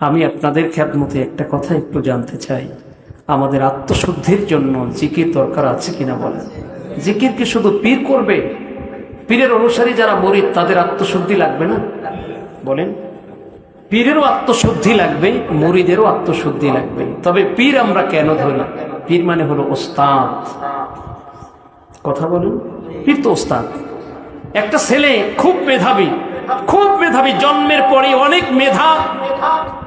আমি আপনাদের খেদমতে একটা কথা একটু জানতে চাই, আমাদের আত্মশুদ্ধির জন্য জিকির দরকার আছে কিনা বলেন। জিকির কি শুধু পীর করবে? পীরের অনুসারী যারা মুরিদ তাদের আত্মশুদ্ধি লাগবে না? বলেন, পীরেরও আত্মশুদ্ধি লাগবে, মুরিদেরও আত্মশুদ্ধি লাগবে। তবে পীর আমরা কেন ধরি? পীর মানে হলো ওস্তাদ। কথা বলুন, পীর তো ওস্তাদ। একটা ছেলে খুব মেধাবী, খুব মেধাবী, জন্মের পরে অনেক মেধা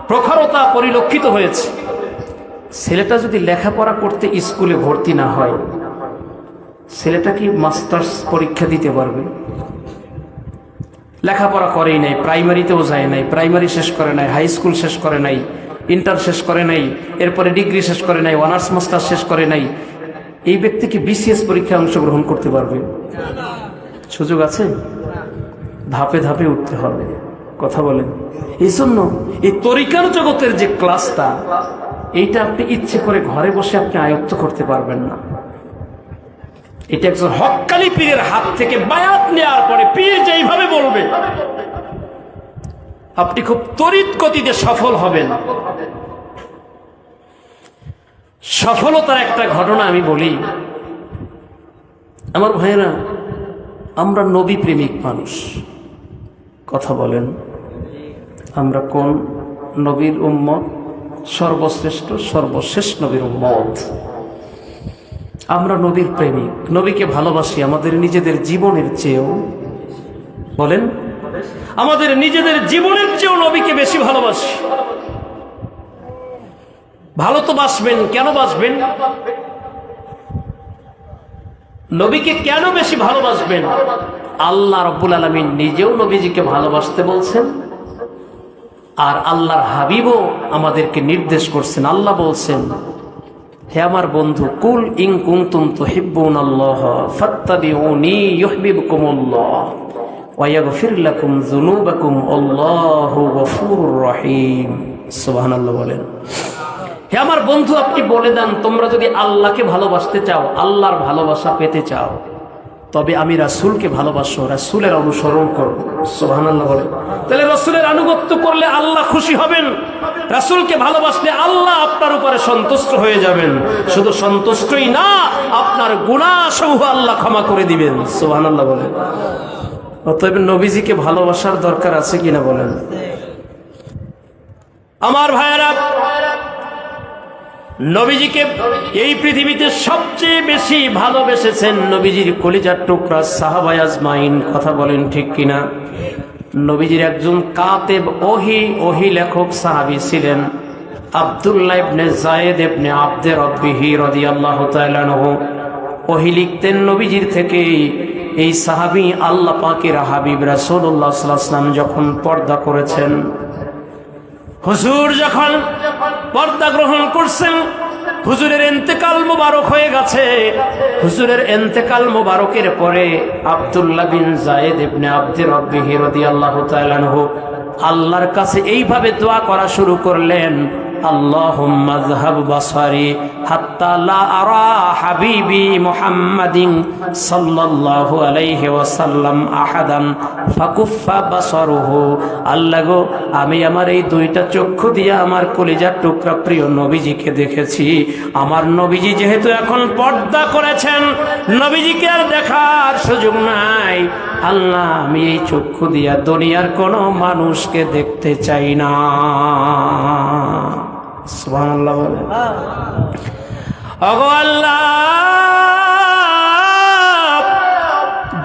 প্রখরতা পরিলক্ষিত হয়েছে। ছেলেটা যদি লেখাপড়া করতে স্কুলে ভর্তি না হয়, ছেলেটা কি মাস্টার্স পরীক্ষা দিতে পারবে? লেখাপড়া করেই নাই, প্রাইমারিতেও যায় নাই, প্রাইমারি শেষ করে নাই, হাই স্কুল শেষ করে নাই, ইন্টার শেষ করে নাই, এরপরে ডিগ্রি শেষ করে নাই, অনার্স মাস্টার শেষ করে নাই, এই ব্যক্তি কি বিসিএস পরীক্ষায় অংশগ্রহণ করতে পারবে? সুযোগ আছে? ধাপে ধাপে উঠতে হবে। কথা বলেন। এই জন্য এই তরিকার জগতের যে ক্লাসটা, এইটা আপনি ইচ্ছে করে ঘরে বসে আপনি আয়ত্ত করতে পারবেন না। এটা একজন হক্কানি পীরের হাত থেকে বায়াত নেওয়ার পরে পীর যেইভাবে বলবে, আপনি খুব তড়িৎ গতিতে সফল হবেন। সফলতার একটা ঘটনা আমি বলি। আমার ভাইয়েরা, আমরা নবী প্রেমিক মানুষ। কথা বলেন, আমরা কোন নবীর উম্মত? সর্বশ্রেষ্ঠ সর্বশেষ নবীর উম্মত। আমরা নবীর প্রেমিক, নবীকে ভালোবাসি আমাদের নিজেদের জীবনের চেয়েও। বলেন, আমাদের নিজেদের জীবনের চেয়েও নবীকে বেশি ভালোবাসি। ভালো তো বাসবেন, কেন বাসবেন? নবীকে কেন বেশি ভালোবাসবেন? আল্লাহ রাব্বুল আলামিন নিজেও নবীজিকে ভালোবাসতে বলছেন, আর আল্লাহর হাবিবও আমাদেরকে নির্দেশ করছেন। আল্লাহ বলছেন, হে আমার বন্ধু, কুল ইন কুনতুম তুহিব্বুনাল্লাহ ফাত্তাবিউনি ইউহিব্বুকুমুল্লাহ ওয়া ইয়াগফির লাকুম যুনুবাকুম আল্লাহু গফুরুর রহিম। সুবহানাল্লাহ বলেন। হে আমার বন্ধু, আপনি বলে দেন, তোমরা যদি আল্লাহকে ভালোবাসতে চাও, আল্লাহর ভালোবাসা পেতে চাও, তবে আমি রাসূলকে ভালোবাসো, রাসূলের অনুসরণ করো। সুবহানাল্লাহ বলেন। তাহলে রাসূলের আনুগত্য করলে আল্লাহ খুশি হবেন, রাসূলকে ভালোবাসলে আল্লাহ আপনার উপরে সন্তুষ্ট হয়ে যাবেন। শুধু সন্তুষ্টই না, আপনার গুনাহসমূহ আল্লাহ ক্ষমা করে দিবেন। সুবহানাল্লাহ বলেন। অতএব নবীজিকে ভালোবাসার দরকার আছে কিনা বলেন। আমার ভাইয়েরা, নবীজিকে এই পৃথিবীতে সবচেয়ে বেশি ভালোবেসেছেন নবীজির কলিজার টুকরা সাহাবায়ে আজমাইন। কথা বলেন ঠিক কিনা? নবীজির একজন কাতেব ওহী লেখক সাহাবী ছিলেন আব্দুল্লাহ ইবনে যায়েদ ইবনে আবদে রব্বিহি রাদিয়াল্লাহু তাআলা আনহু। ওহী লিখতেন নবীজির থেকে। এই সাহাবী আল্লাহ পাকের হাবিব রাসূলুল্লাহ সাল্লাল্লাহু আলাইহি ওয়াসাল্লাম যখন পর্দা করেছেন, হুজুর যখন পর্দা গ্রহণ করছেন, হুজুরের ইন্তেকাল মোবারক হয়ে গেছে। হুজুরের ইন্তেকাল মোবারকের পরে আব্দুল্লাহ বিন যায়েদ ইবনে আবদে রব্বিহি রাদিয়াল্লাহু তাআলা আনহু আল্লাহর কাছে এইভাবে দোয়া করা শুরু করলেন, আল্লাহুম্মা যহাব বাসারি হাত্তা লা আরা হাবিবি মুহাম্মাদিন সাল্লাল্লাহু আলাইহি ওয়াসাল্লাম আহাদান ফাকুফা বাসারুহু। আল্লাহ গো, আমি আমার এই দুইটা চক্ষু দিয়ে আমার কলিজার টুকরা প্রিয় নবীজিকে দেখেছি। আমার নবীজি যেহেতু এখন পর্দা করেছেন, নবীজিকে আর দেখার সুযোগ নাই। আল্লাহ, আমি এই চক্ষু দিয়া দুনিয়ার কোনো মানুষকে দেখতে চাই না। সুবহানাল্লাহ বলেন। ওগো আল্লাহ,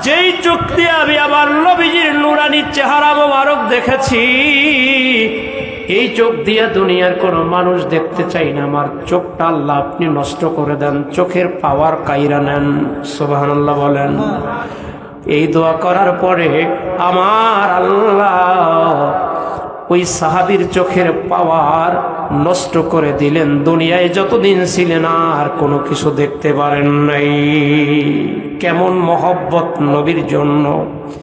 যেই চোখ দিয়ে আমি আমার নবীজির নুরানি চেহারা মোবারক দেখেছি, এই চোখ দিয়ে দুনিয়ার কোনো মানুষ দেখতে চাই না। আমার চোখটা আল্লাহ আপনি নষ্ট করে দেন, চোখের পাওয়ার কাইরা নেন। সুবহানাল্লাহ বলেন। এই দোয়া করার পরে আমার আল্লাহ ওই সাহাবীর চোখের পাওয়ার নষ্ট করে দিলেন। দুনিয়ায় যতদিন ছিলেন আর কোনো কিছু দেখতে পারেন নাই। কেমন মহব্বত নবীর জন্য।